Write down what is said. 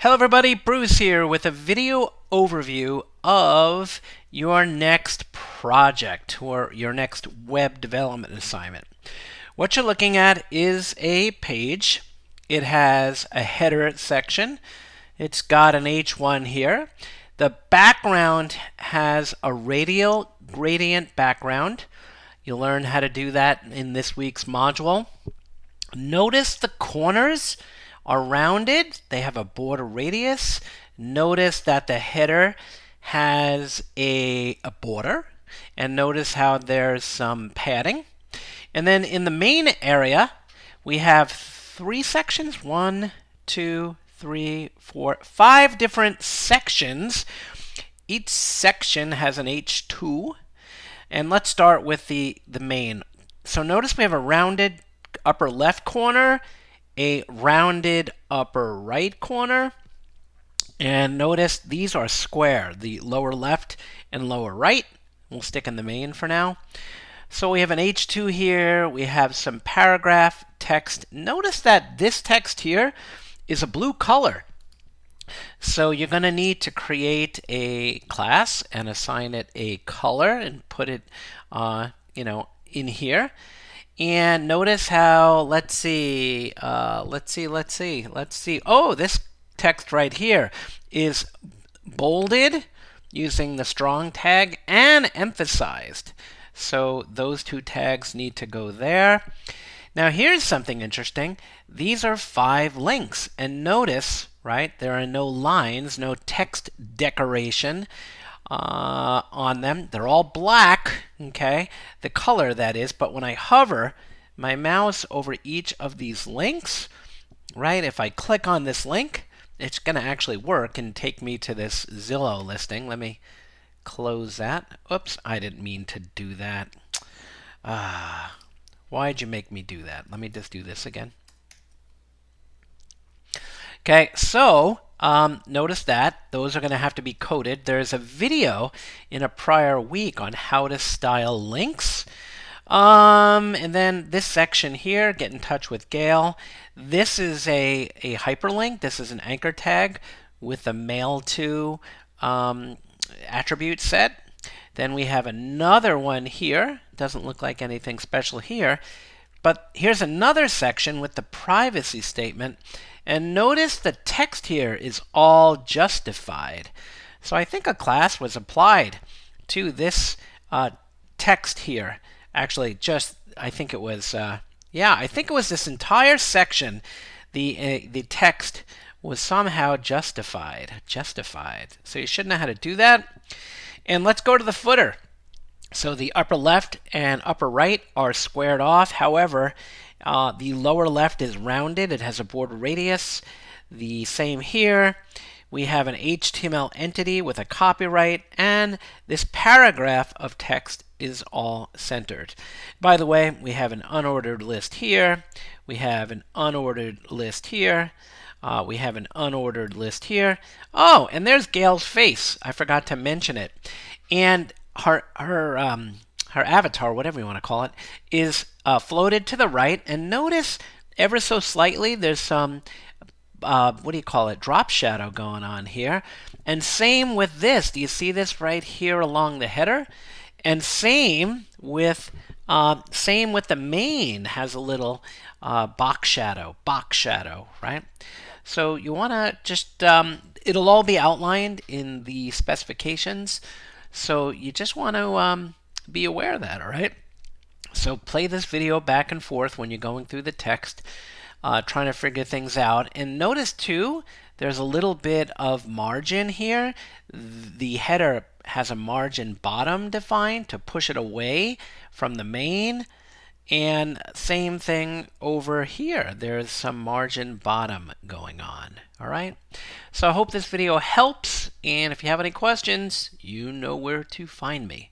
Hello everybody, Bruce here with a video overview of your next project or your next web development assignment. What you're looking at is a page. It has a header section. It's got an H1 here. The background has a radial gradient background. You'll learn how to do that in this week's module. Notice the corners are rounded. They have a border radius. Notice that the header has a border. And notice how there's some padding. And then in the main area, we have three sections. 1, 2, 3, 4, 5 different sections. Each section has an H2. And let's start with the main. So notice we have a rounded upper left corner, a rounded upper right corner, and notice these are square, the lower left and lower right. We'll stick in the main for now. So we have an H2 here, we have some paragraph text. Notice that this text here is a blue color. So you're going to need to create a class and assign it a color and put it in here. And notice how, let's see. Oh, this text right here is bolded using the strong tag and emphasized. So those two tags need to go there. Now here's something interesting. These are 5 links. And notice, right, there are no lines, no text decoration on them. They're all black, okay, the color that is, but when I hover my mouse over each of these links, right, if I click on this link, it's going to actually work and take me to this Zillow listing. Let me close that. Oops, I didn't mean to do that. Why'd you make me do that? Let me just do this again. Okay, so notice that those are going to have to be coded. There's a video in a prior week on how to style links. And then this section here, get in touch with Gail. This is a hyperlink. This is an anchor tag with a mail to attribute set. Then we have another one here. Doesn't look like anything special here. But here's another section with the privacy statement. And notice the text here is all justified. So I think a class was applied to this text here. Actually, I think it was this entire section. The text was somehow justified. So you should know how to do that. And let's go to the footer. So the upper left and upper right are squared off. However, the lower left is rounded. It has a border radius. The same here. We have an HTML entity with a copyright, and this paragraph of text is all centered. By the way, we have an unordered list here. We have an unordered list here. We have an unordered list here. Oh, and there's Gail's face. I forgot to mention it. And her avatar, whatever you want to call it, is floated to the right. And notice ever so slightly there's some drop shadow going on here. And same with this. Do you see this right here along the header? And same with the main, has a little box shadow, right? So you want to just, it'll all be outlined in the specifications. So you just want to be aware of that, all right? So play this video back and forth when you're going through the text, trying to figure things out. And notice too, there's a little bit of margin here. The header has a margin bottom defined to push it away from the main. And same thing over here. There's some margin bottom going on. All right. So I hope this video helps. And if you have any questions, you know where to find me.